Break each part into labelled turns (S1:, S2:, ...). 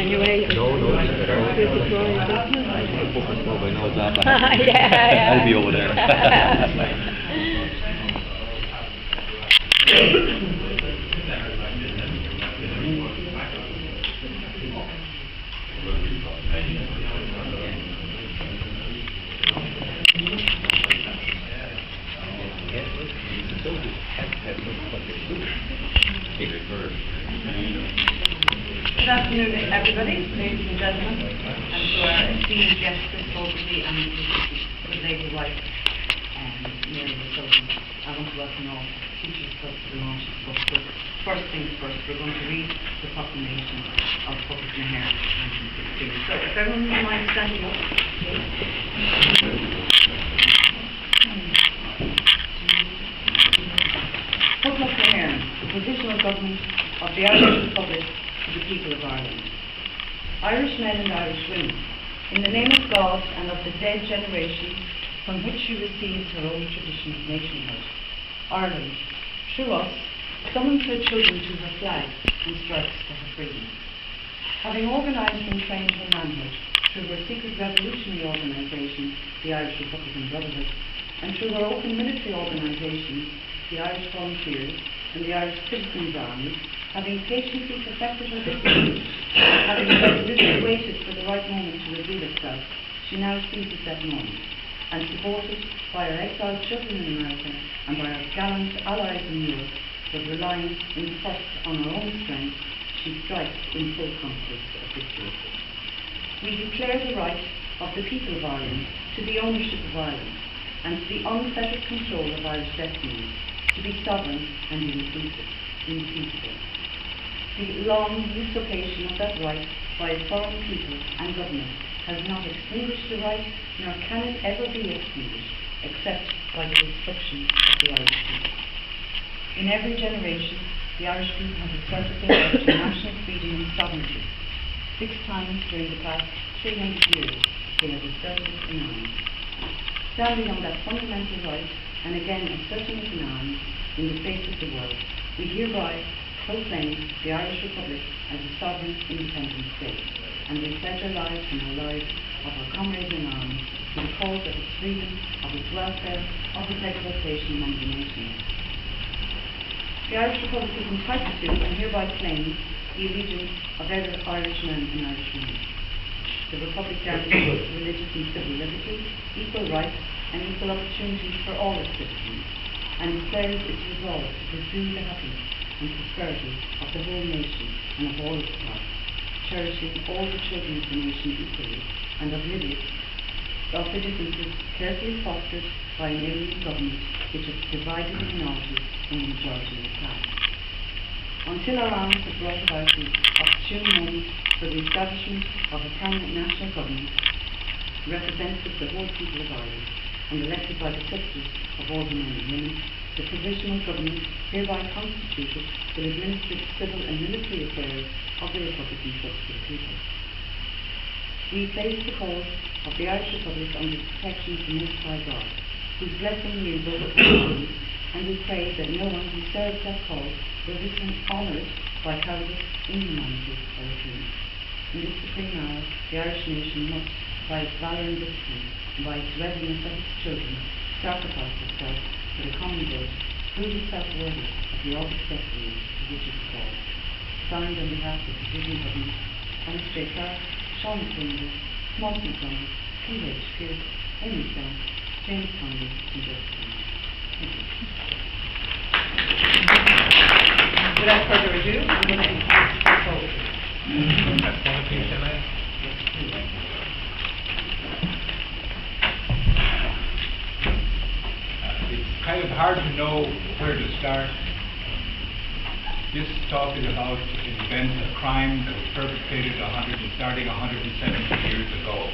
S1: anyway.
S2: No, no.
S1: This is growing business.
S2: I know that.
S1: Yeah.
S2: I'll be over there.
S3: Good afternoon, everybody, ladies and gentlemen, and to our esteemed guests, Chris Fogarty and his good lady wife, Mary Sullivan. I want to welcome all teachers to the launch of the book. But first things first, we're going to read the proclamation of Public Maher 1916. So, if everyone would mind standing up, please. Public Maher, the provisional government of the Irish Republic to the people of Ireland. Irish men and Irish women, in the name of God and of the dead generation from which she received her own tradition of nationhood, Ireland, through us, summons her children to her flag and strikes for her freedom. Having organised and trained her manhood through her secret revolutionary organisation, the Irish Republican Brotherhood, and through her open military organisations, the Irish Volunteers and the Irish Citizens' Army, having patiently perfected her discipline, having resolutely waited for the right moment to reveal itself, she now seizes that moment, and supported by her exiled children in America and by her gallant allies in Europe, but relying in first on her own strength, she strikes in full confidence of victory. We declare the right of the people of Ireland to the ownership of Ireland, and to the unfettered control of Irish destinies, to be sovereign and indefeasible. The long usurpation of that right by a foreign people and government has not extinguished the right, nor can it ever be extinguished, except by the destruction of the Irish people. In every generation, the Irish people have asserted their right to national freedom and sovereignty. 6 times during the past 300 years, they have asserted it in arms. Standing on that fundamental right, and again asserting it in arms, in the face of the world, we hereby proclaim the Irish Republic as a sovereign, independent state, and we pledge our lives and our lives of our comrades in arms to the cause of its freedom, of its welfare, of its exaltation among the nations. The Irish Republic is entitled to, and hereby claims, the allegiance of every Irishman and Irish woman. The Republic guarantees religious and civil liberty, equal rights, and equal opportunities for all its citizens, and declares its resolve to pursue the happiness and prosperity of the whole nation and of all its parts, cherishing all the children of the nation equally, and of the differences carefully fostered by an alien government which has divided the minority from the majority of the class. Until our arms have brought about the opportune moment for the establishment of a permanent national government, representative of the whole people of Ireland, and elected by the suffrages of all the men and women, the provisional government hereby constituted will administer the civil and military affairs of the Republic in trust to the people. We place the cause of the Irish Republic under the protection of the Most High God, whose blessing we invoke upon Ireland, and we pray that no one who serves that cause will dishonour it by cowardice, inhumanity, or ignorance. In this supreme hour, the Irish nation must, by its valour and discipline, and by its readiness of its children, sacrifice itself for the common good, prove itself worthy of the august destiny to which it is called. Signed on behalf of the Provisional Government, Thomas J. Clark, Sean McKinley, Mark McDonald, P.H. Pearce, Amy Scott, James Conley, and Joseph Conley. Thank you. Without further ado, I'm going to introduce the poet.
S4: It's kind of hard to know where to start. This talk is about an event, a crime that was perpetrated starting 170 years ago.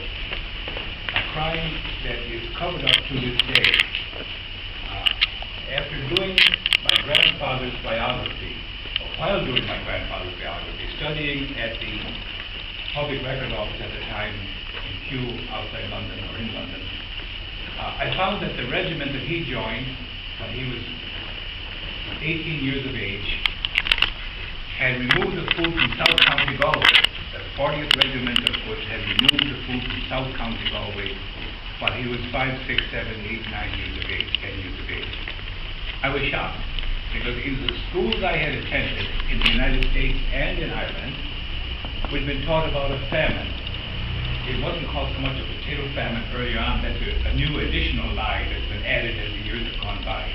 S4: A crime that is covered up to this day. After doing my grandfather's biography, while doing my grandfather's biography, studying at the Public Record Office at the time in Kew, outside London, or in London, I found that the regiment that he joined when he was 18 years of age had removed the food from South County Galway, that was 40th Regiment of Foot had removed the food from South County, Galway, while he was 5, 6, 7, 8, 9 years of age, 10 years of age. I was shocked, because in the schools I had attended in the United States and in Ireland, we'd been taught about a famine. It wasn't called so much a potato famine earlier on. That's a new additional lie that's been added as the years have gone by.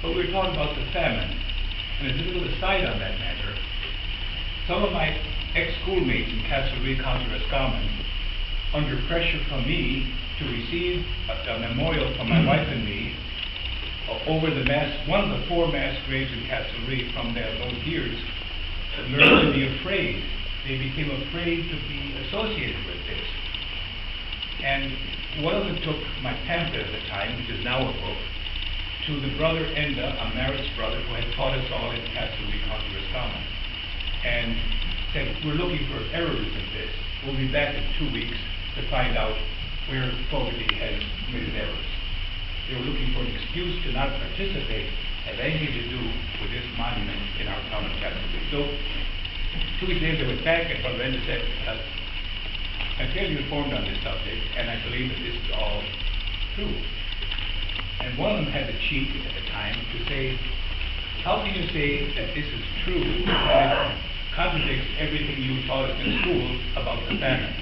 S4: But we were taught about the famine. And as a little aside on that matter, some of my ex-schoolmates in Castlereagh, County Roscommon, under pressure from me to receive a memorial from my wife and me over the one of the 4 mass graves in Castlereagh from those years, learned to be afraid. They became afraid to be associated with this. And one of them took my pamphlet at the time, which is now a book, to the brother Enda, a Marit's brother, who had taught us all in Castlereagh, County Roscommon, and said, we're looking for errors in this. We'll be back in 2 weeks to find out where Fogarty has committed errors. They were looking for an excuse to not participate, have anything to do with this monument in our town of Castlereagh. So 2 weeks later, they went back, and Brother Enda said, I'm fairly informed on this subject, and I believe that this is all true. And one of them had the cheek at the time to say, how can you say that this is true when it contradicts everything you taught us in school about the famine?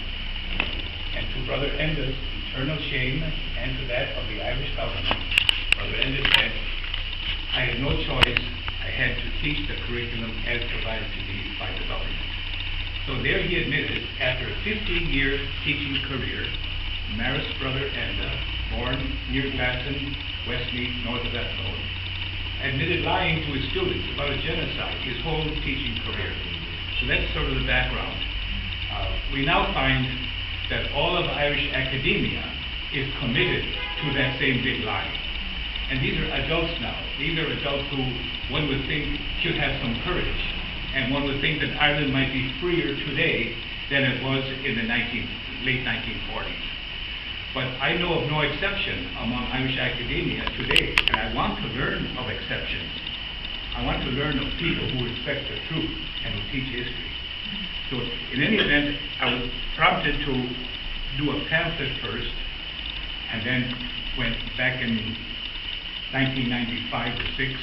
S4: And to Brother Enda's eternal shame, and to that of the Irish government, Brother Enda said, I had no choice. I had to teach the curriculum as provided to me by the government. So there he admitted, after a 15-year teaching career, Maris brother Enda, born near Glasson, Westmeath, north of Athlone, admitted lying to his students about a genocide his whole teaching career. So that's sort of the background. We now find that all of Irish academia is committed to that same big lie. And these are adults now. These are adults who one would think should have some courage. And one would think that Ireland might be freer today than it was in the late 1940s. But I know of no exception among Irish academia today, and I want to learn of exceptions. I want to learn of people who respect the truth and who teach history. So in any event, I was prompted to do a pamphlet first, and then went back in 1995 or 6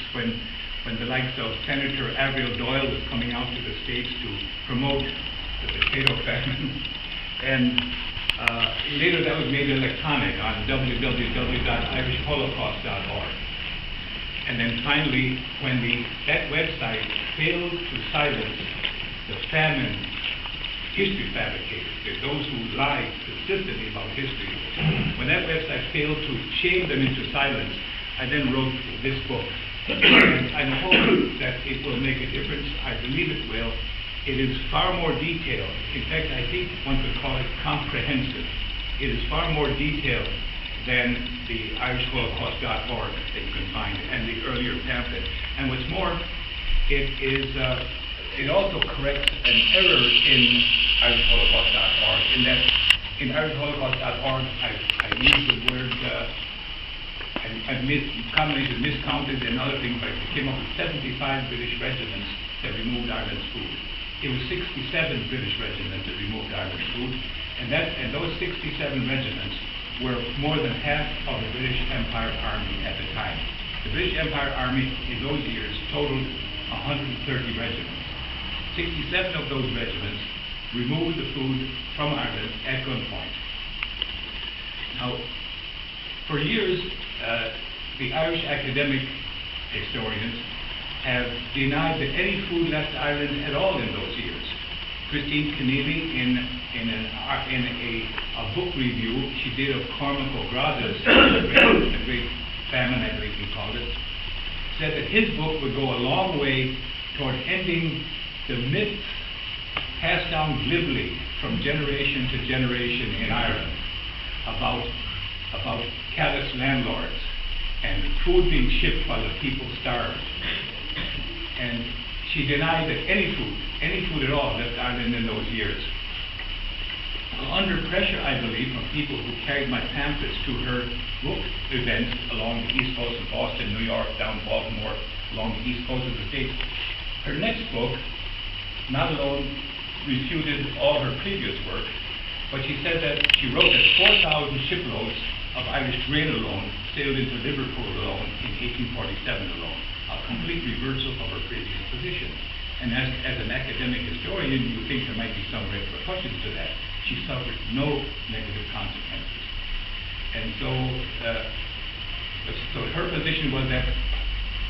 S4: when the likes of Senator Avril Doyle was coming out to the States to promote the potato famine. And later that was made electronic on www.irishholocaust.org. And then finally, when that website failed to silence the famine history fabricators, those who lie consistently about history, when that website failed to shame them into silence, I then wrote this book. And I hope that it will make a difference. I believe it will. It is far more detailed. In fact, I think one could call it comprehensive. It is far more detailed than the irishholocaust.org that you can find and the earlier pamphlet. And what's more, it also corrects an error in irishholocaust.org, in that in irishholocaust.org I used the word combination miscounted and other things, but it came up with 75 British regiments that removed Ireland's food. It was 67 British regiments that removed Ireland's food, and those 67 regiments were more than half of the British Empire Army at the time. The British Empire Army in those years totaled 130 regiments. 67 of those regiments removed the food from Ireland at gunpoint. Now, for years, the Irish academic historians have denied that any food left Ireland at all in those years. Christine Keneally, in a book review she did of Cormac O'Grada's The Great Famine, I believe he called it, said that his book would go a long way toward ending the myths passed down glibly from generation to generation in Ireland about callous landlords and food being shipped while the people starved. And she denied that any food at all left Ireland in those years. Under pressure, I believe, from people who carried my pamphlets to her book events along the East Coast of Boston, New York, down Baltimore, along the East Coast of the States, her next book not alone refuted all her previous work, but she said that she wrote that 4,000 shiploads of Irish grain alone sailed into Liverpool alone in 1847 alone, a complete reversal of her previous position. And as an academic historian, you think there might be some repercussions to that. She suffered no negative consequences. And so her position was that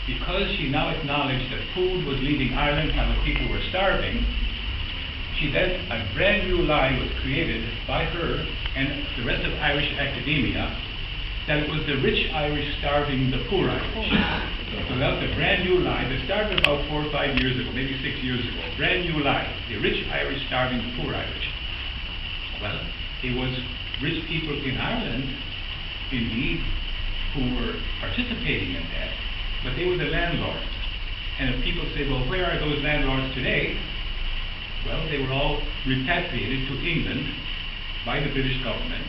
S4: because she now acknowledged that food was leaving Ireland while the people were starving, a brand new lie was created by her and the rest of Irish academia that it was the rich Irish starving the poor Irish. So that's a brand new lie that started about 4 or 5 years ago, maybe 6 years ago. Brand new lie. The rich Irish starving the poor Irish. Well, it was rich people in Ireland, indeed, who were participating in that, but they were the landlords. And if people say, well, where are those landlords today? Well, they were all repatriated to England by the British government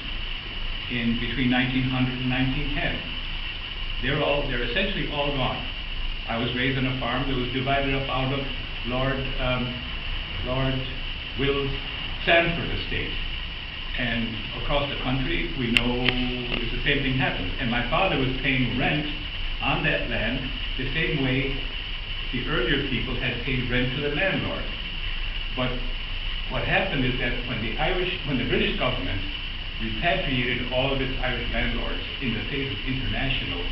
S4: in between 1900 and 1910. They're essentially all gone. I was raised on a farm that was divided up out of Lord Will's Sanford estate. And across the country, we know it's the same thing happened. And my father was paying rent on that land the same way the earlier people had paid rent to the landlord. But what happened is that when the British government repatriated all of its Irish landlords in the face of international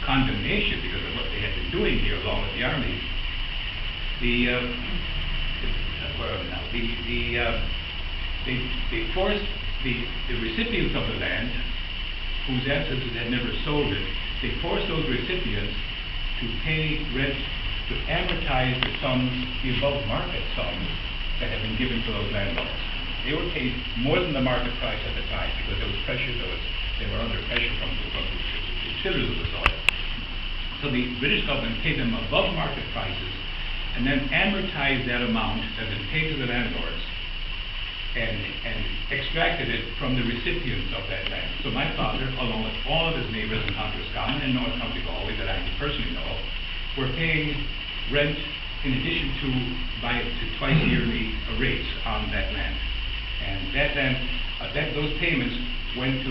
S4: condemnation because of what they had been doing here along with the army, they forced the recipients of the land, whose ancestors had never sold it, they forced those recipients to pay rent, to amortize the sums, the above market sums that had been given to those landlords. They were paid more than the market price at the time because there was pressure, they were under pressure from the tillers of the soil. So the British government paid them above market prices and then amortized that amount that had been paid to the landlords and extracted it from the recipients of that land. So my father, along with all of his neighbors in County Roscommon and North County Galway that I personally know, were paying rent in addition to twice yearly rates on that land. And that land, those payments went to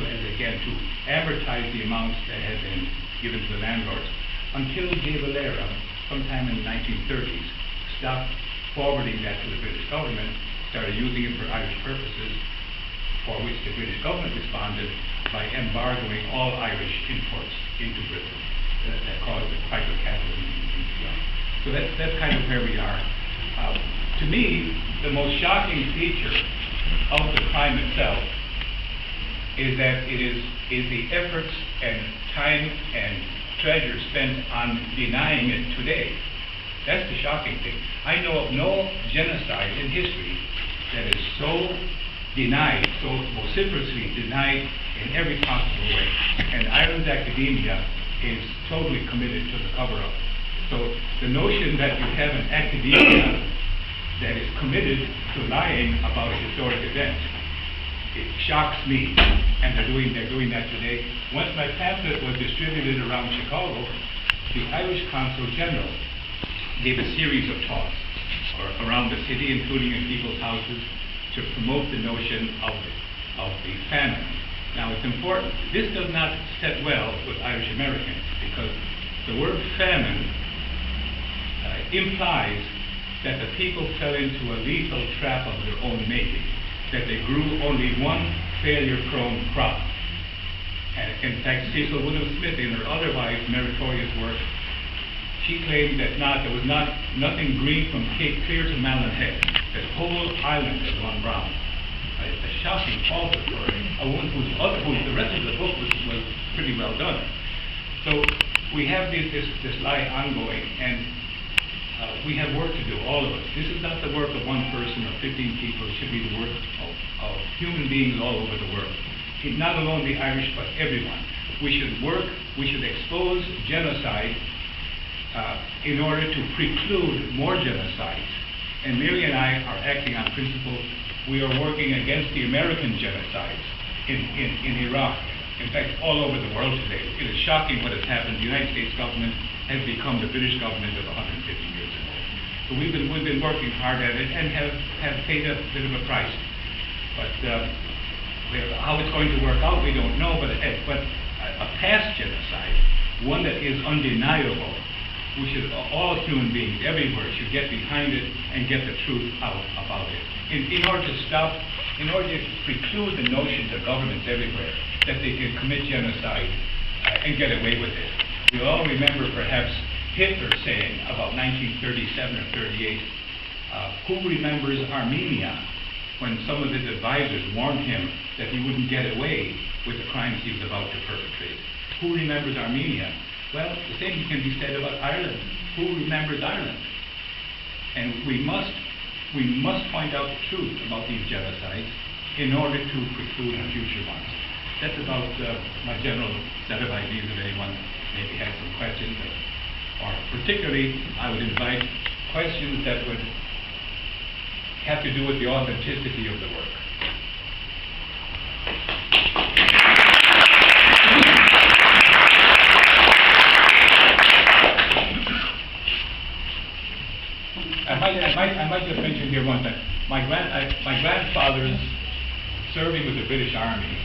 S4: amortize the amounts that had been given to the landlords until De Valera, sometime in the 1930s, stopped forwarding that to the British government, started using it for Irish purposes, for which the British government responded by embargoing all Irish imports into Britain. That caused the hyper-capitalism in Europe. So that's kind of where we are. To me, the most shocking feature of the crime itself is that it is the efforts and time and treasure spent on denying it today. That's the shocking thing. I know of no genocide in history that is so denied, so vociferously denied in every possible way. And Ireland's academia is totally committed to the cover-up. So the notion that you have an academia that is committed to lying about historic events, it shocks me, and they're doing that today. Once my pamphlet was distributed around Chicago, the Irish Consul General gave a series of talks around the city, including in people's houses, to promote the notion of the famine. Now it's important, this does not set well with Irish Americans, because the word famine implies that the people fell into a lethal trap of their own making, that they grew only one failure-prone crop. And in fact, Cecil William Smith, in her otherwise meritorious work, she claimed that there was nothing green from Cape Clear to Malin Head, that whole island had gone brown. A shocking falsehood for a woman whose the rest of the book was pretty well done. So we have this lie ongoing, and we have work to do, all of us. This is not the work of one person or 15 people. It should be the work of human beings all over the world. Not alone the Irish, but everyone. We should work, we should expose genocide in order to preclude more genocides. And Mary and I are acting on principle. We are working against the American genocides in Iraq. In fact, all over the world today. It is shocking what has happened. The United States government has become the British government of 150 years ago. So we've been working hard at it and have paid a bit of a price. But how it's going to work out, we don't know. But a past genocide, one that is undeniable, we should, all human beings everywhere should get behind it and get the truth out about it. In order to preclude the notion to governments everywhere that they can commit genocide and get away with it. We all remember perhaps Hitler saying about 1937 or 38, who remembers Armenia, when some of his advisors warned him that he wouldn't get away with the crimes he was about to perpetrate. Who remembers Armenia? Well, the same can be said about Ireland. Who remembers Ireland? And we must find out the truth about these genocides in order to preclude future ones. That's about my general set of ideas. If anyone maybe has some questions, or particularly I would invite questions that would have to do with the authenticity of the work. I might just mention here one thing. My grandfather's serving with the British Army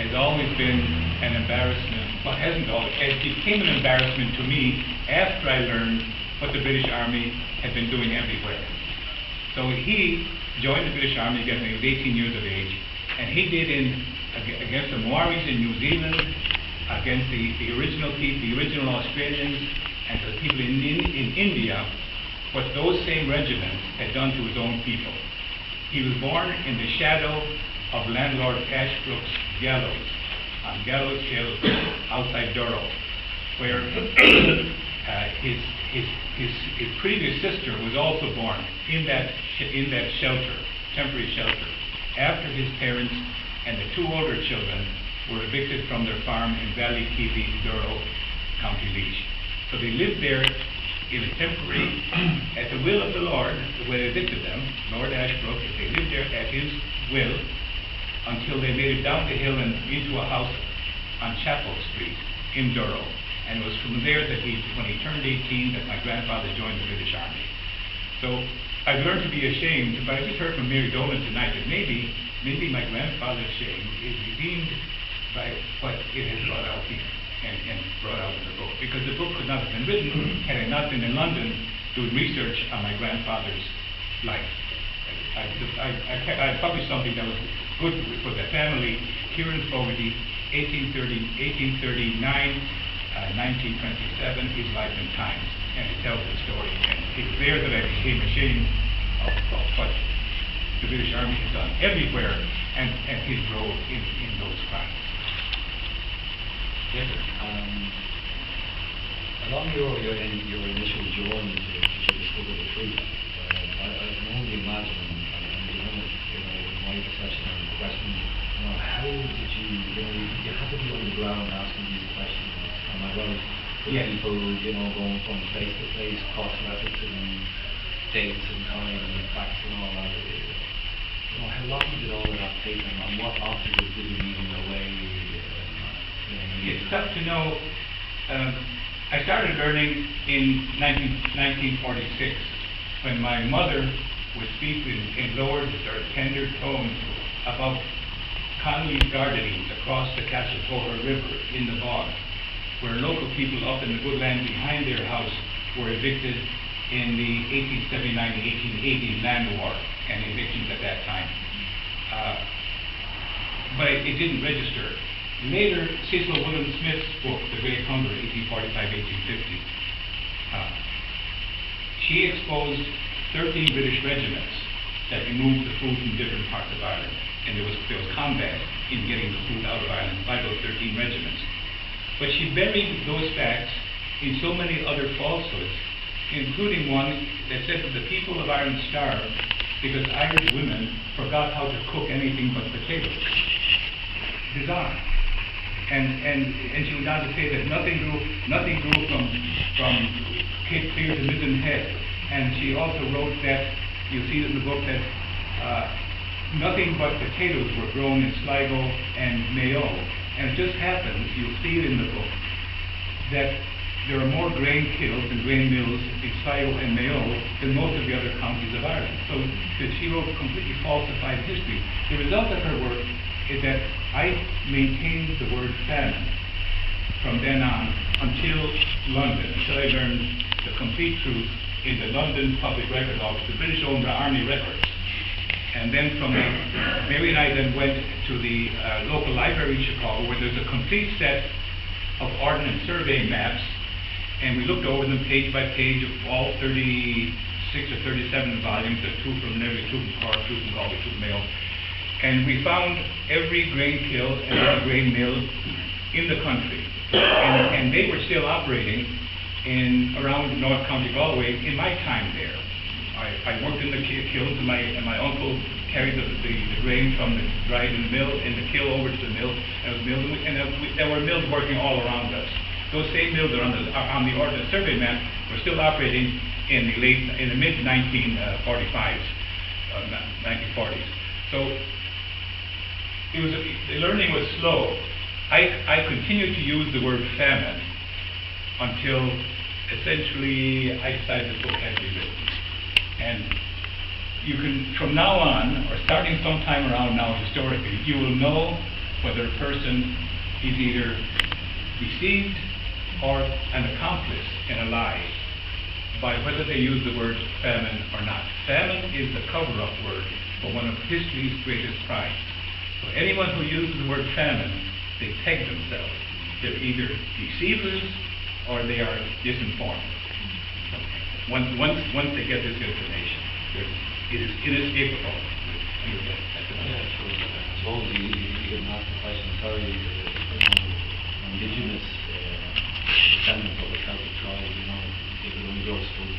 S4: has always been an embarrassment. Well, hasn't always. It became an embarrassment to me after I learned what the British Army had been doing everywhere. So he joined the British Army again when he was 18 years of age, and he did against the Maoris in New Zealand, against the original people, the original Australians, and the people in India, what those same regiments had done to his own people. He was born in the shadow of Landlord Ashbrook's gallows, on Gallows Hill outside Durrow, where his previous sister was also born in that shelter, temporary shelter, after his parents and the two older children were evicted from their farm in Ballykeely, Durrow, County Leash. So they lived there in a temporary, at the will of the Lord, when they evicted them, Lord Ashbrook, they lived there at his will until they made it down the hill and into a house on Chapel Street in Durrow. And it was from there that when he turned 18, that my grandfather joined the British Army. So I've learned to be ashamed, but I just heard from Mary Dolan tonight that maybe my grandfather's shame is redeemed by what it has brought out here and brought out in the book. Because the book could not have been written had I not been in London doing research on my grandfather's life. I published something that was good for the family here in Fogarty, 1839, 1927, his life and times, and it tells the story. And it's there that I became ashamed of what the British Army has done everywhere and his role in those crimes.
S2: Yes, sir. Along your initial journey to discover the truth, I can only imagine, and my perception and question, how did you have to be on the ground asking these questions, am I right?
S4: Yes.
S2: People, going from place to place, cross-referencing dates and time and facts and all that. How long did all of that take, and what obstacles did you meet on the way?
S4: It's tough to know. I started learning in 1946 when my mother would speak in lowered or tender tones about Connolly's gardenings across the Cashatoga River in the bog, where local people up in the good land behind their house were evicted in the 1879-1880 land war and evictions at that time. But it didn't register. Later, Cecil William Smith's book, The Great Hunger, 1845-1850, she exposed 13 British regiments that removed the food from different parts of Ireland. And there was combat in getting the food out of Ireland by those 13 regiments. But she buried those facts in so many other falsehoods, including one that said that the people of Ireland starved because Irish women forgot how to cook anything but potatoes. Bizarre. And she went on to say that nothing grew from Cape Clear to Midden Head. And she also wrote that, you'll see it in the book, that nothing but potatoes were grown in Sligo and Mayo. And it just happens, you'll see it in the book, that there are more grain kilns and grain mills in Sligo and Mayo than most of the other counties of Ireland. So she wrote completely falsified history. The result of her work is that I maintained the word famine from then on until London, until I learned the complete truth in the London Public Records Office. The British owned the Army Records. And then from there, Mary and I then went to the local library in Chicago, where there's a complete set of ordnance survey maps, and we looked over them page by page of all 36 or 37 volumes, there are two from Nervy, two from Cork, two from Galway, two from Mayo. And we found every grain kill and every grain mill in the country. And they were still operating in around North County Galway in my time there. I worked in the kilns, and my uncle carried the grain from the dried in the mill, in the kill over to the mill, and it was milled, and there were mills working all around us. Those same mills that are on the ordnance survey map were still operating in the mid 1945s, 1940s. So the learning was slow. I continued to use the word famine until essentially I decided this book had to be written. And you can, from now on, or starting sometime around now historically, you will know whether a person is either deceived or an accomplice in a lie by whether they use the word famine or not. Famine is the cover-up word for one of history's greatest crimes. So anyone who uses the word famine, they peg themselves. They're either deceivers or they are disinformed. Once they get this information, it is inescapable.
S2: Yeah, sure. I suppose you can ask the question, sorry, indigenous descendants of the Celtic tribe, they could only go to school.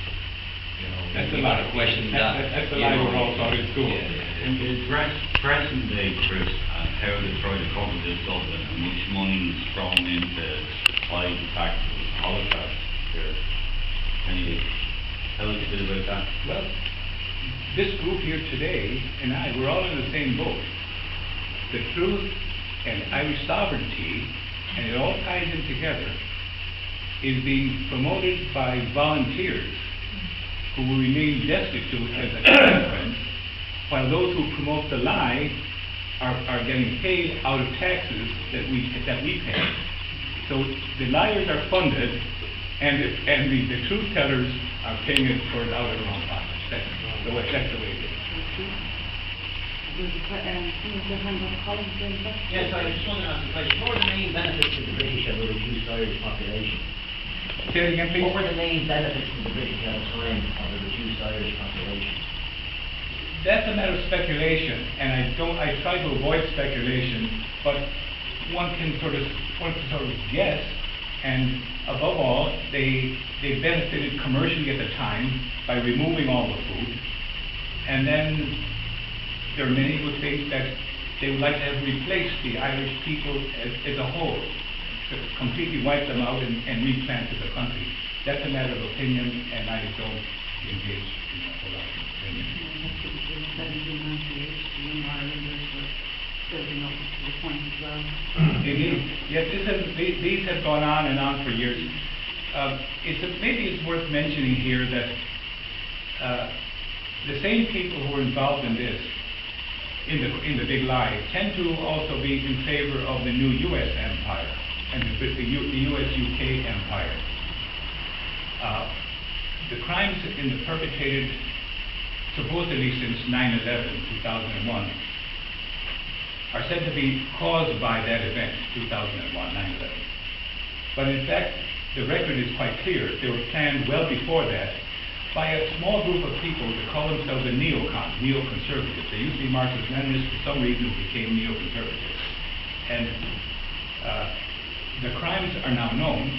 S4: That's a lot of questions. That's a lot of all taught in school.
S5: In the present day, Chris, how they try to cover this Dublin, and much money's thrown into fight taxes, Holocaust there. Can you tell us a bit about that?
S4: Well, this group here today and we're all in the same boat. The truth and Irish sovereignty, and it all ties in together, is being promoted by volunteers who will remain destitute as a consequence, while those who promote the lie are getting paid out of taxes that we pay. So the liars are funded, and the truth tellers are paying it for it out of their own pockets. That's the way it is.
S6: Yes, I just want to ask a question. What were the main benefits to the British of a reduced Irish population?
S4: Say it again, please.
S6: What were the main benefits to the British at a time of a reduced Irish population?
S4: That's a matter of speculation, and I try to avoid speculation, but one can sort of guess. And above all, they benefited commercially at the time by removing all the food. And then there are many who think that they would like to have replaced the Irish people as a whole, to completely wipe them out and replanted the country. That's a matter of opinion, and I don't engage in a whole lot of opinion.
S3: Building up to the point as well.
S4: Indeed. Yes, these have gone on and on for years. Maybe it's worth mentioning here that the same people who are involved in this, in the big lie, tend to also be in favor of the new U.S. empire and the U.S.-UK empire. The crimes perpetrated supposedly since 9/11, 2001, are said to be caused by that event, 2001, 9/11. But in fact, the record is quite clear. They were planned well before that by a small group of people that call themselves the neoconservatives. They used to be Marxist-Leninists, for some reason became neoconservatives. And the crimes are now known.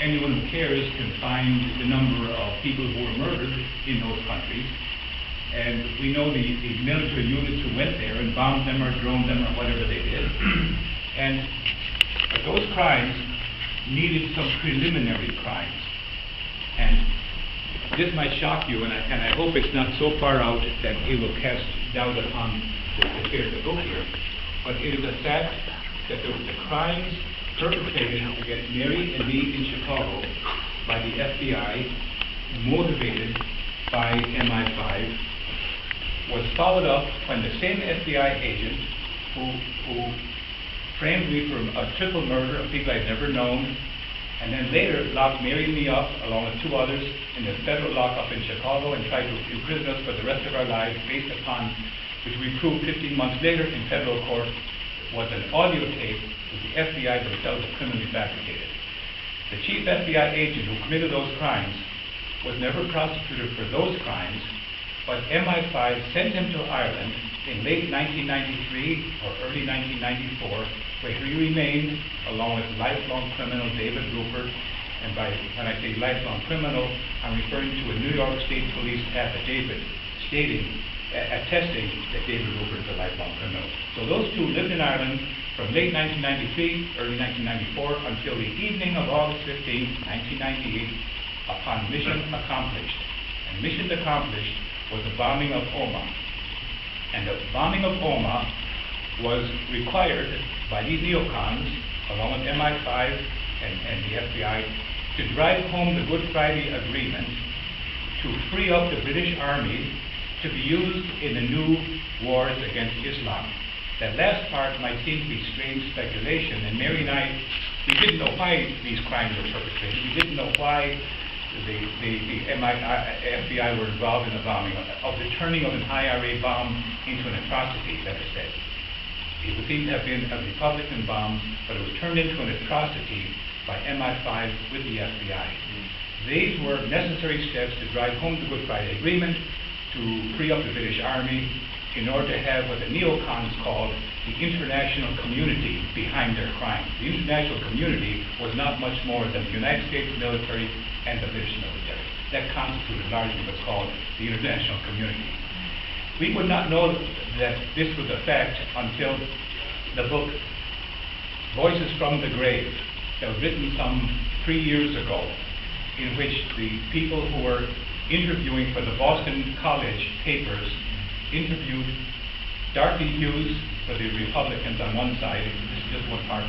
S4: Anyone who cares can find the number of people who were murdered in those countries. And we know the military units who went there and bombed them or droned them or whatever they did. But those crimes needed some preliminary crimes. And this might shock you, and I hope it's not so far out that it will cast doubt upon the spirit of the book here. But it is a fact that the crimes perpetrated against Mary and me in Chicago by the FBI, motivated by MI5, was followed up when the same FBI agent who framed me for a triple murder of people I'd never known, and then later locked Mary and me up, along with two others, in a federal lockup in Chicago and tried to imprison us for the rest of our lives based upon, which we proved 15 months later in federal court, was an audio tape that the FBI themselves had criminally fabricated. The chief FBI agent who committed those crimes was never prosecuted for those crimes, but MI5 sent him to Ireland in late 1993 or early 1994, where he remained along with lifelong criminal David Rupert. And when I say lifelong criminal, I'm referring to a New York State Police affidavit attesting that David Rupert is a lifelong criminal. So those two lived in Ireland from late 1993, early 1994, until the evening of August 15, 1998, upon mission accomplished. And mission accomplished was the bombing of Omagh. And the bombing of Omagh was required by these neocons, along with MI5 and the FBI, to drive home the Good Friday Agreement to free up the British Army to be used in the new wars against Islam. That last part might seem to be strange speculation, and Mary and I, we didn't know why these crimes were perpetrated. We didn't know why the FBI were involved in the bombing, of the turning of an IRA bomb into an atrocity, let us say. It would seem to have been a Republican bomb, but it was turned into an atrocity by MI5 with the FBI. These were necessary steps to drive home the Good Friday Agreement, to free up the British Army, in order to have what the neocons called the international community behind their crimes. The international community was not much more than the United States military and the British military. That constituted largely what's called the international community. We would not know that this was a fact until the book Voices from the Grave, that was written some 3 years ago, in which the people who were interviewing for the Boston College papers interviewed Darcy Hughes for the Republicans on one side, this is just one part,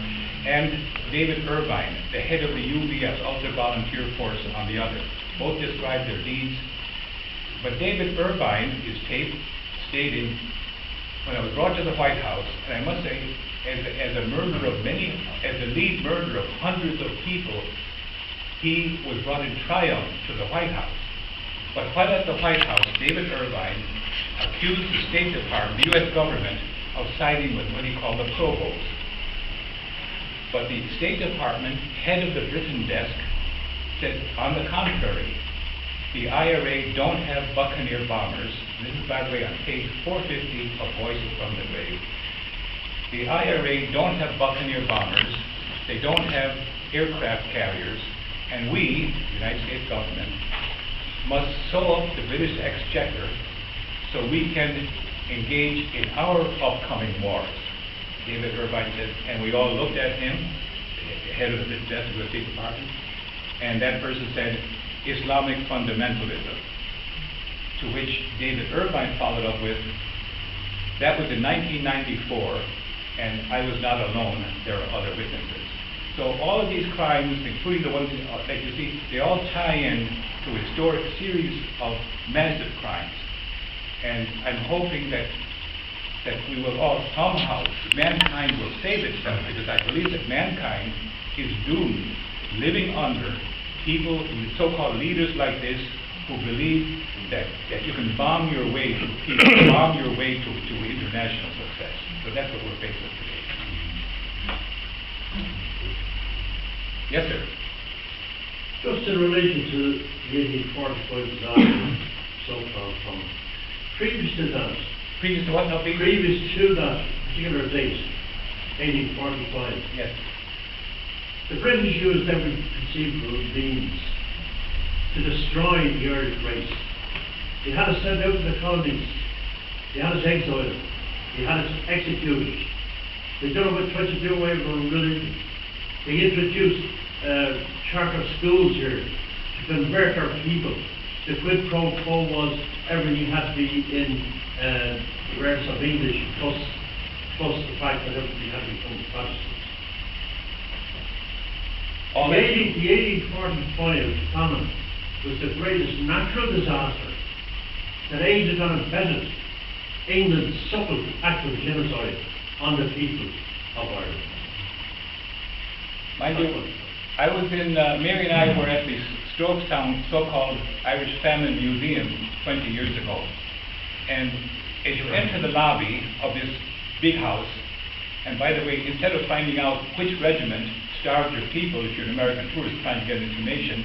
S4: and David Irvine, the head of the UVS, Ulster Volunteer Force, on the other. Both described their deeds. But David Irvine is taped stating, when I was brought to the White House, and I must say, as a murderer of many, as the lead murderer of hundreds of people, he was brought in triumph to the White House. But while at the White House, David Irvine accused the State Department, the U.S. government, of siding with what he called the provost. But the State Department, head of the Britain desk, said, on the contrary, the IRA don't have Buccaneer bombers. This is, by the way, on page 450 of Voices from the Grave. The IRA don't have Buccaneer bombers. They don't have aircraft carriers. And we, the United States government, must sew up the British exchequer so we can engage in our upcoming wars. David Irvine said, and we all looked at him, the head of the desk of the State Department, and that person said, Islamic fundamentalism. To which David Irvine followed up with, that was in 1994, and I was not alone, there are other witnesses. So all of these crimes, including the ones that you see, they all tie in to a historic series of massive crimes. And I'm hoping that we will all somehow, mankind will save itself, because I believe that mankind is doomed, living under people, so-called leaders like this, who believe that you can bomb your way to peace, bomb your way to international success. So that's what we're faced with today. Yes, sir.
S7: Just in relation to the 1845 disaster, so-called from previous to that.
S4: Previous to what now, Pete?
S7: Previous to that particular date, 1845.
S4: Yes.
S7: The British used every conceivable means to destroy the Irish race. They had us sent out to the colonies. They had us exiled. They had us executed. They done about tried to do away with our religion. They introduced charter schools here to convert our people. The quid pro quo was everything had to be in the words of English, plus the fact that everybody had to become Protestant.
S4: All
S7: The
S4: that-
S7: 1845 famine was the greatest natural disaster that aided and abetted England's subtle act of genocide on the people of Ireland.
S4: Mind you, I was in, Mary and I were at the Strokestown so-called Irish Famine Museum 20 years ago. And as you enter the lobby of this big house, and by the way, instead of finding out which regiment starved your people, if you're an American tourist trying to get information,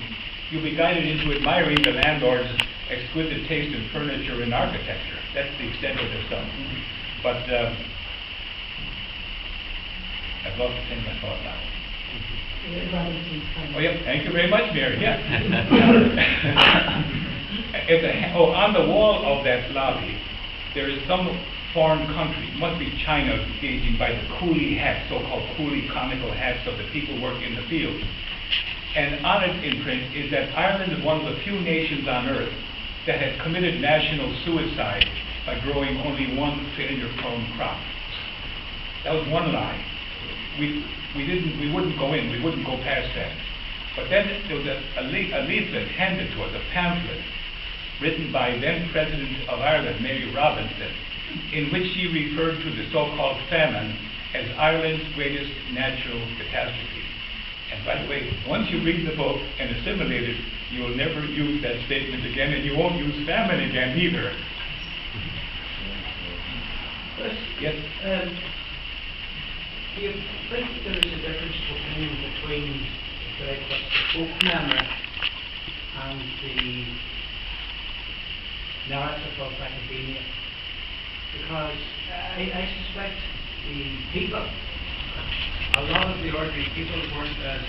S4: you'll be guided into admiring the landlord's exquisite taste in furniture and architecture. That's the extent of their stuff. But I've lost the train of thought now. Oh, yeah, thank you very much, Mary, yeah. On the wall of that lobby, there is some foreign country, it must be China, gauging by the coolie hats, so-called coolie conical hats of the people working in the field. And on it in print is that Ireland is one of the few nations on earth that has committed national suicide by growing only one failure-prone crop. That was one lie. We wouldn't go in, we wouldn't go past that. But then there was a leaflet handed to us, a pamphlet, written by then President of Ireland, Mary Robinson, in which she referred to the so-called famine as Ireland's greatest natural catastrophe. And by the way, once you read the book and assimilate it, you will never use that statement again, and you won't use famine again either. Yes?
S6: Do you think there is a difference between the folk memory and the narrative of academia? Because I suspect the people, a lot of the ordinary people weren't as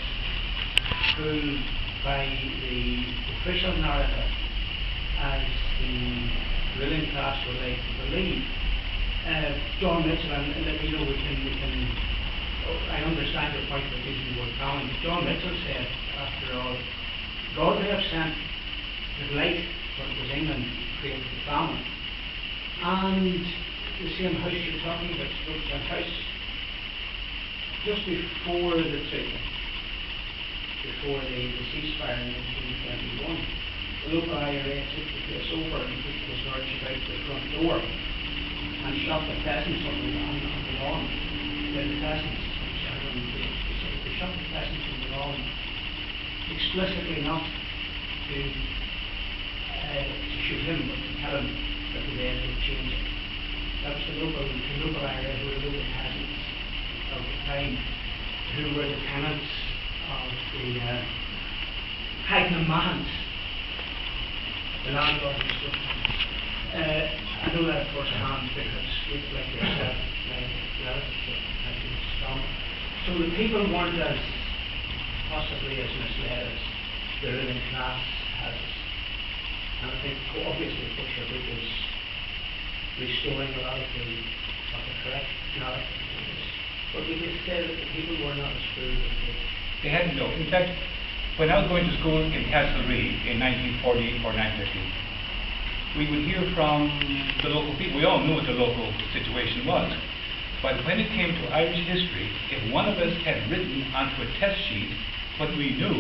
S6: fooled by the official narrative as the ruling class would like to believe. John Mitchell, and you know, we can I understand your point about using the word famine, but John Mitchell said, after all, God may have sent the light, but it was England who created the famine. And the same house you're talking about, Strokestown House, just before the treaty, before the ceasefire in 1921, the local IRA took the place over and put the storage about the front door and shot the peasants on the lawn. The peasants, they shot the peasants on the lawn explicitly not to shoot him, but to tell him that the days would change. That was the local IRA who were the local peasants of the time, who were the tenants of the Hagnam Mahans, the landlord of the Strokestown. I know that firsthand because people like yourself, relatives have been strong. So the people weren't as possibly as misled as the ruling class has. And I think obviously what your book is restoring a lot of the correct narrative. But we could say that the people were not as fooled as
S4: They hadn't known. In fact, when I was going to school in Castlereagh in 1940 or 1950, we would hear from the local people. We all knew what the local situation was. But when it came to Irish history, if one of us had written onto a test sheet what we knew,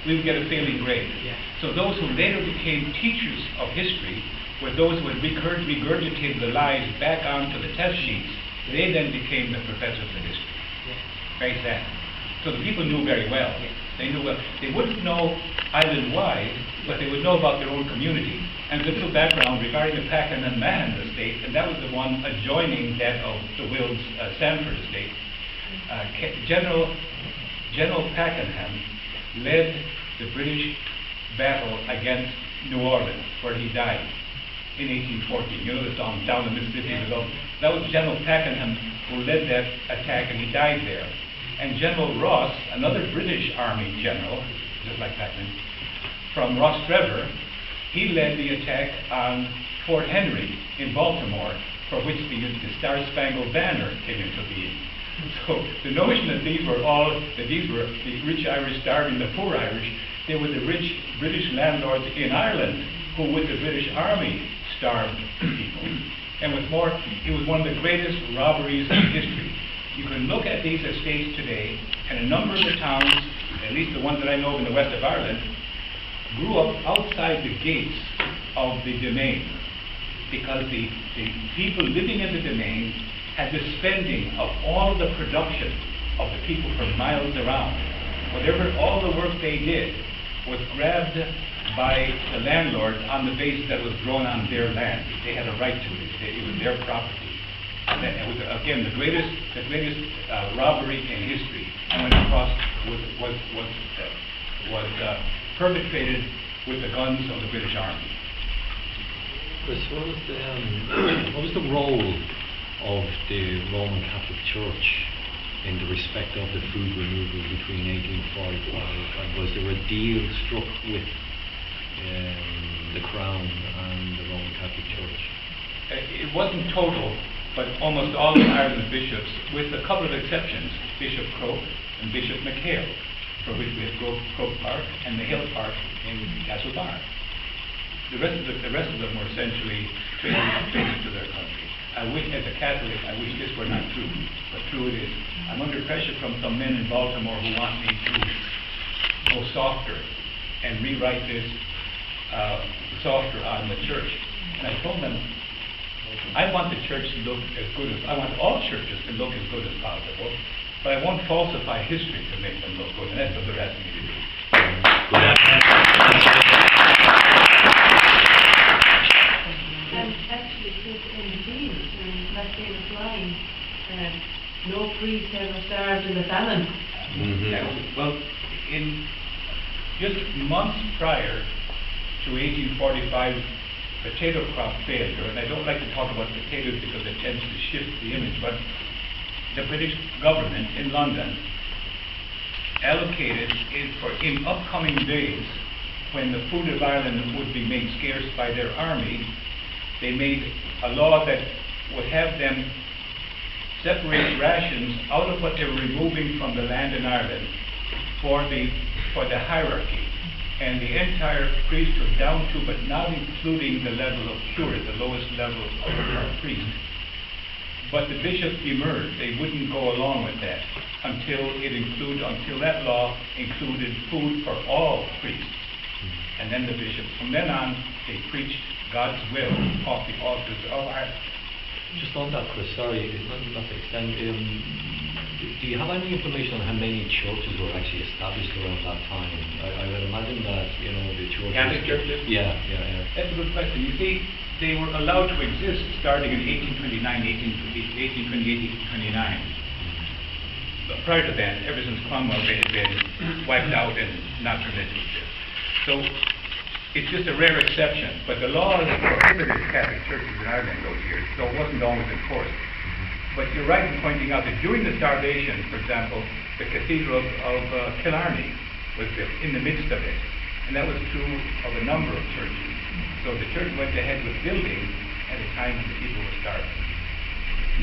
S4: we would get a failing grade. So those who later became teachers of history were those who had regurgitated the lies back onto the test sheets. They then became the professors of history. Very sad. So the people knew very well. They knew well. They wouldn't know island-wide, but they would know about their own community. And a little background regarding the Pakenham Mahon estate, and that was the one adjoining that of the Wills Sanford estate. General Pakenham led the British battle against New Orleans, where he died in 1814. You know the song, Down the Mississippi Below. That was General Pakenham who led that attack, and he died there. And General Ross, another British Army general, just like Pakenham, from Ross Trevor, he led the attack on Fort Henry in Baltimore, for which the Star-Spangled Banner came into being. So the notion that these were the rich Irish starving the poor Irish, they were the rich British landlords in Ireland who, with the British Army, starved people. And what's more, it was one of the greatest robberies in history. You can look at these estates today, and a number of the towns at least the ones that I know of in the west of Ireland, grew up outside the gates of the domain, because the people living in the domain had the spending of all the production of the people for miles around. All the work they did was grabbed by the landlord on the basis that it was grown on their land. They had a right to it. It was their property. And that it was, again, the greatest robbery in history. And when it was perpetrated with the guns of the British Army.
S8: Chris, what was the role of the Roman Catholic Church in the respect of the food removal between 1845, and was there a deal struck with the Crown and the Roman Catholic Church?
S4: It wasn't total, but almost all of Ireland's bishops, with a couple of exceptions, Bishop Croke and Bishop McHale, for which we have Croke Park and the Hill Park in Castlebar. The rest of them were essentially traitors to their country. I wish, as a Catholic, I wish this were not true, but true it is. I'm under pressure from some men in Baltimore who want me to go softer and rewrite this softer on the church. And I told them, I want the church to look as good as, I want all churches to look as good as possible, but I won't falsify history to make them look good, and that's what they're asking me to do.
S1: Actually, in the deals, in that famous line, no priest ever starved in the famine.
S4: Well, in just months prior to 1845 potato crop failure, and I don't like to talk about potatoes because it tends to shift the image, but the British government in London allocated in upcoming days, when the food of Ireland would be made scarce by their army, they made a law that would have them separate rations out of what they were removing from the land in Ireland for the hierarchy. And the entire priesthood down to, but not including the level of curate, the lowest level of priest. But the bishops demurred. They wouldn't go along with that until that law included food for all priests. And then the bishops, from then on, they preached God's will off the altars of Ireland.
S8: Just on that, Chris, sorry, not to extend, do you have any information on how many churches were actually established around that time? I would imagine that, the churches...
S4: Catholic churches?
S8: Yeah.
S4: That's a good question. You see, they were allowed to exist starting in 1828, 1829. But prior to that, ever since Cromwell, they had been wiped out and not permitted to exist. So, it's just a rare exception, but the laws prohibited Catholic churches in Ireland those years, so it wasn't always enforced. But you're right in pointing out that during the starvation, for example, the Cathedral of Killarney was built in the midst of it, and that was true of a number of churches. So the church went ahead with building at a time when the people were starving.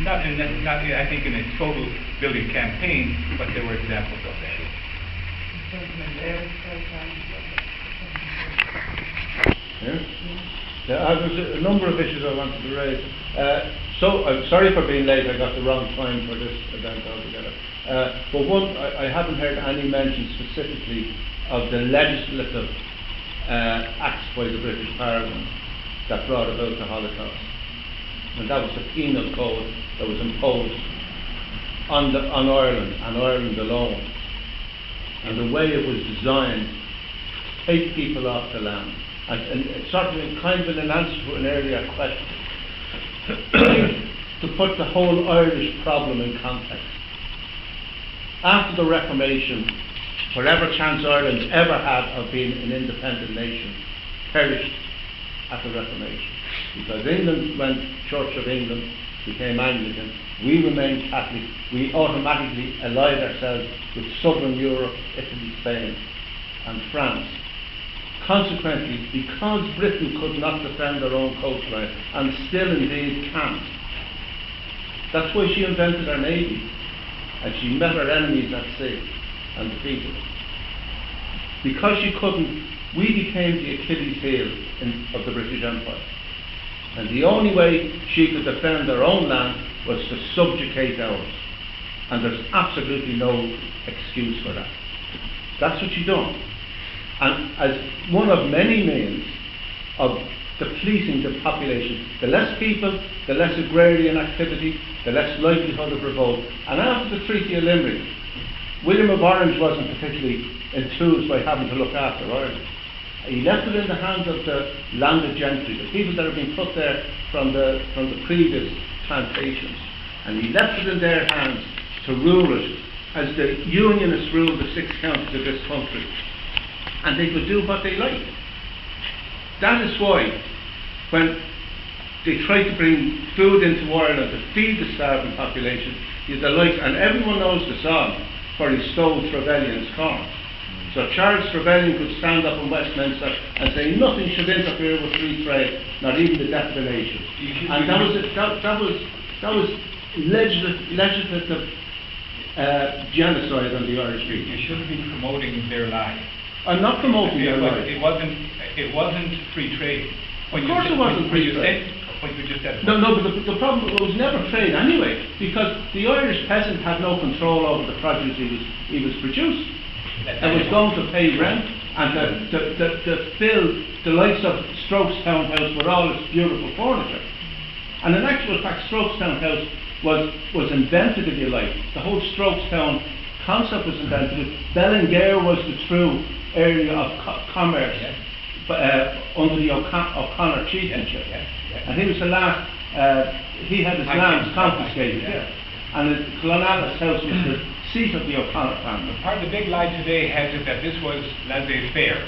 S4: Not I think in a total building campaign, but there were examples of that.
S9: There's a number of issues I wanted to raise. So I'm sorry for being late. I got the wrong time for this event altogether. But one, I haven't heard any mention specifically of the legislative acts by the British Parliament that brought about the Holocaust, and that was the penal code that was imposed on Ireland and Ireland alone, and the way it was designed to take people off the land. And it's sort of kind of an answer to an earlier question, to put the whole Irish problem in context. After the Reformation, whatever chance Ireland ever had of being an independent nation perished at the Reformation. Because England went Church of England, became Anglican, we remained Catholic, we automatically allied ourselves with Southern Europe, Italy, Spain and France. Consequently, because Britain could not defend her own coastline, and still indeed can't, that's why she invented her navy, and she met her enemies at sea and defeated them. Because she couldn't, we became the Achilles heel of the British Empire. And the only way she could defend her own land was to subjugate ours. And there's absolutely no excuse for that. That's what you done. And as one of many means of depleting the population, the less people, the less agrarian activity, the less likelihood of revolt. And after the Treaty of Limerick, William of Orange wasn't particularly enthused by having to look after Ireland. He left it in the hands of the landed gentry, the people that had been put there from the previous plantations. And he left it in their hands to rule it as the Unionists ruled the 6 counties of this country. And they could do what they liked. That is why, when they tried to bring food into Ireland to feed the starving population, you delight, and everyone knows the song where he stole Trevelyan's corn. So Charles Trevelyan could stand up in Westminster and say nothing should interfere with free trade, not even the death of a nation. And that was legislative genocide on the Irish people.
S4: You shouldn't be promoting their lie.
S9: I'm not promoting their lie.
S4: It wasn't free trade.
S9: Of course it wasn't free trade.
S4: What you just said.
S9: No, but the problem, it was never trade anyway, because the Irish peasant had no control over the produce he was producing. It was going to pay rent and to fill the likes of Strokestown House with all its beautiful furniture. And in actual fact, Strokestown House was invented, if you like. The whole Strokestown concept was invented. Bellingare was the true area of commerce under the O'Connor chieftainship. And he was the last, he had his lands confiscated. And Clonallis House was the seat of the O'Connor family.
S4: Part of the big lie today has it that this was laissez-faire.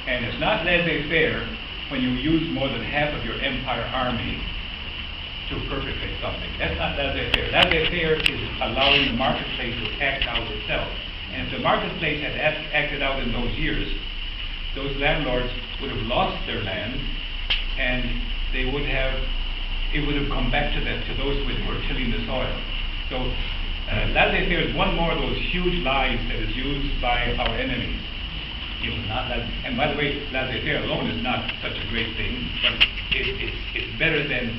S4: And it's not laissez-faire when you use more than half of your empire army to perpetrate something. That's not laissez-faire. Laissez-faire is allowing the marketplace to act out itself. And if the marketplace had acted out in those years, those landlords would have lost their land, and it would have come back to those who were tilling the soil. So laissez-faire is one more of those huge lies that is used by our enemies. It was not and by the way, laissez-faire alone is not such a great thing, but it's better than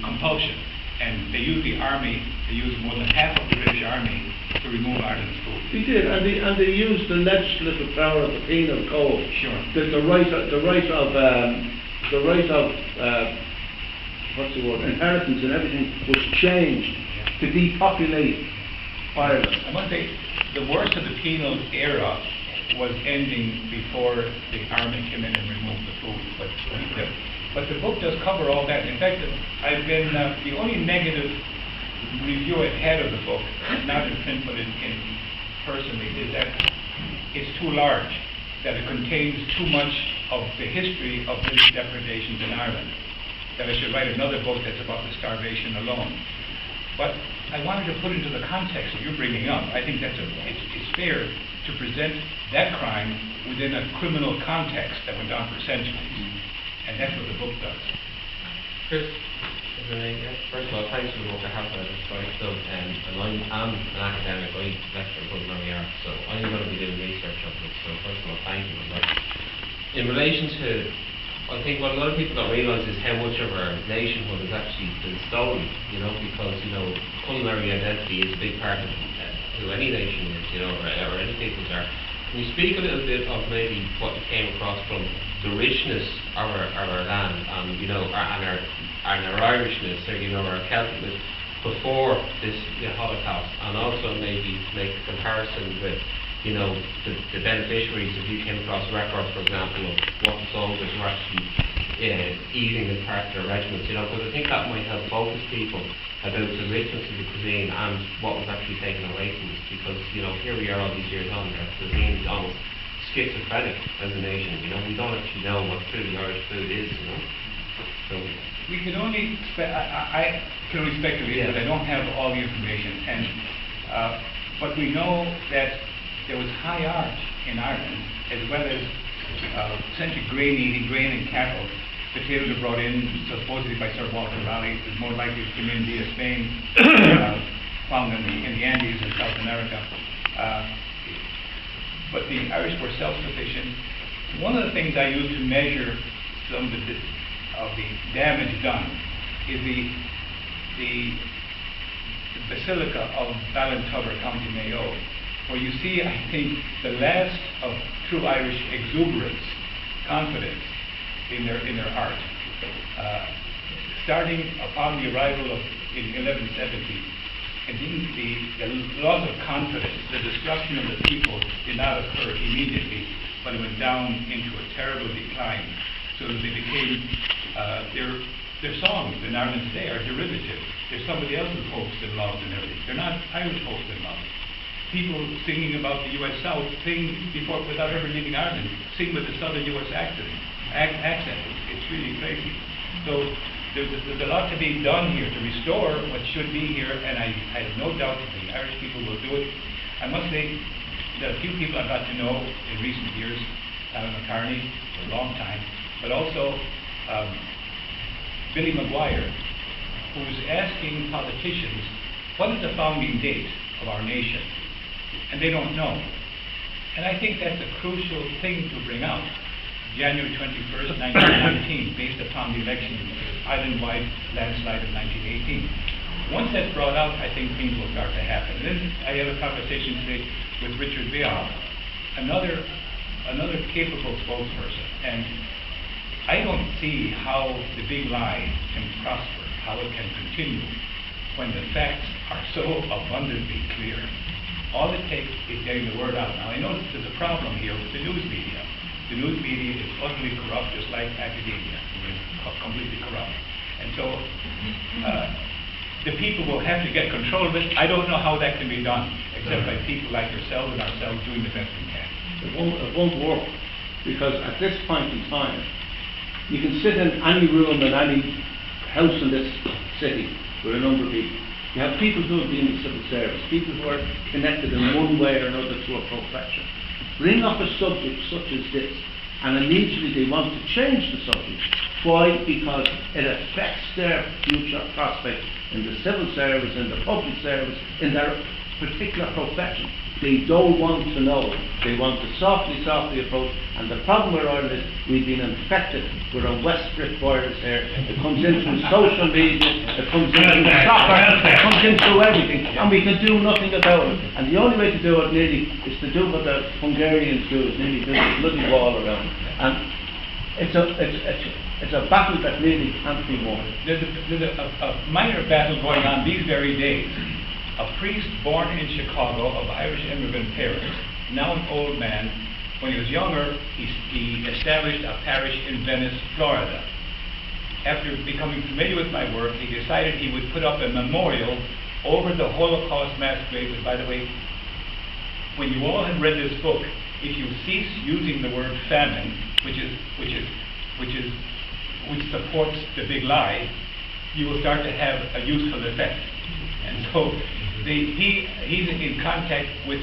S4: compulsion. And they used the army, they used more than half of the British army to remove Ireland's food.
S9: They did, and they used the legislative power of the penal code.
S4: Sure.
S9: The right of what's the word, inheritance and everything was changed to depopulate Ireland.
S4: I must say, the worst of the penal era was ending before the army came in and removed the food. But the book does cover all that. In fact, I've been the only negative review I've had of the book, not in print but in personally, is that it's too large, that it contains too much of the history of British depredations in Ireland. That I should write another book that's about the starvation alone. But I wanted to put into the context that you're bringing up. I think it's fair to present that crime within a criminal context that went on for centuries. And that's what the book does.
S10: Chris, first of all, thanks for the book. I have read it quite so, and I'm an academic. I lecture in culinary arts, so I'm going to be doing research on it. So first of all, thank you. But in relation to, I think what a lot of people don't realise is how much of our nationhood has actually been stolen. Because culinary identity is a big part of who any nation is, or any people's are. Can you speak a little bit of maybe what you came across from the richness of our land, and our Irishness, or our Celticness before this Holocaust, and also maybe make a comparison with the beneficiaries, if you came across records, for example, of what the soldiers were actually eating as part of their regiments, because I think that might help focus people about the richness of the cuisine and what was actually taken away from us, because here we are all these years on, our cuisine is almost schizophrenic as a nation. We don't actually know what truly Irish food is. So
S4: we can only I can only speculate, but I don't have all the information. And but we know that there was high art in Ireland, as well as essentially grain and cattle. Potatoes are brought in supposedly by Sir Walter Raleigh. It's more likely to come in via Spain, found in the Andes in South America. But the Irish were self-sufficient. One of the things I use to measure some of the damage done is the Basilica of Ballintubber, County Mayo, where you see, I think, the last of true Irish exuberance, confidence in their art. Starting upon the arrival in 1170, I think the loss of confidence, the destruction of the people did not occur immediately, but it went down into a terrible decline, so that they became, their songs in Ireland today are derivative. They're somebody else's hopes and loves and everything. They're not Irish hopes and loves. People singing about the U.S. South sing without ever leaving Ireland, sing with a southern U.S. accent. It's really crazy. So there's a lot to be done here to restore what should be here, and I have no doubt that the Irish people will do it. I must say that a few people I've got to know in recent years, Alan McCartney for a long time, but also Billy Maguire, who's asking politicians, what is the founding date of our nation? And they don't know. And I think that's a crucial thing to bring out. January 21st, 1919, based upon the election, island-wide landslide of 1918. Once that's brought out, I think things will start to happen. And then I had a conversation today with Richard Beall, another capable spokesperson. And I don't see how the big lie can prosper, how it can continue, when the facts are so abundantly clear. All it takes is getting the word out. Now, I know there's a problem here with the news media. The news media is utterly corrupt, just like academia. It's completely corrupt. And so the people will have to get control of it. I don't know how that can be done, except by people like yourselves and ourselves doing the best we can.
S9: It won't work, because at this point in time, you can sit in any room in any house in this city with a number of people. You have people who have been in the civil service, people who are connected in one way or another to a profession. Bring up a subject such as this, and immediately they want to change the subject. Why? Because it affects their future prospects in the civil service, in the public service, in their particular profession. They don't want to know. They want to softly approach. And the problem with Ireland is we've been infected with a Westbrook virus here. It comes in through social media, it comes in through soccer, it comes in through everything, and we can do nothing about it. And the only way to do it nearly is to do what the Hungarians do, is nearly build a bloody wall around it. And it's a battle that really can't be won.
S4: There's a minor battle going on these very days. A priest born in Chicago of Irish immigrant parents, now an old man. When he was younger, he established a parish in Venice, Florida. After becoming familiar with my work, he decided he would put up a memorial over the Holocaust mass graves. And by the way, when you all have read this book, if you cease using the word famine, which supports the big lie, you will start to have a useful effect. And so he's in contact with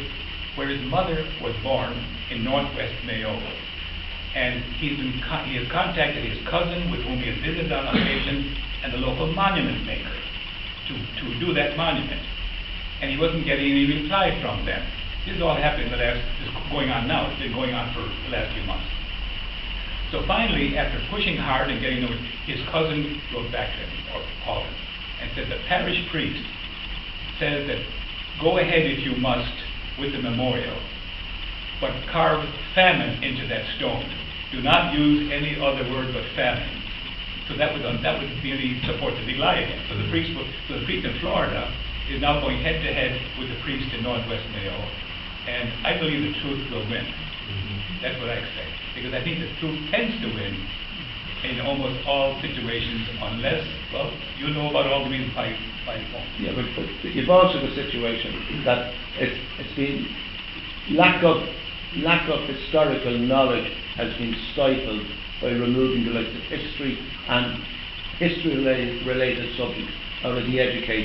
S4: where his mother was born in northwest Mayo. And he has contacted his cousin, with whom he has visited on occasion, and the local monument maker to do that monument. And he wasn't getting any reply from them. This is all happening this is going on now. It's been going on for the last few months. So finally, after pushing hard and getting over, his cousin wrote back to him, or called him, and said the parish priest says that go ahead if you must with the memorial, but carve famine into that stone. Do not use any other word but famine. So that would really support the big lie again. So the priest in Florida is now going head to head with the priest in Northwest Mayo, and I believe the truth will win. That's what I expect, because I think the truth tends to win in almost all situations, unless, well, you know about all the reasons why it won't.
S9: Yeah, but you've also the situation that it's been lack of historical knowledge has been stifled by removing the likes of history and history related subjects out of the education.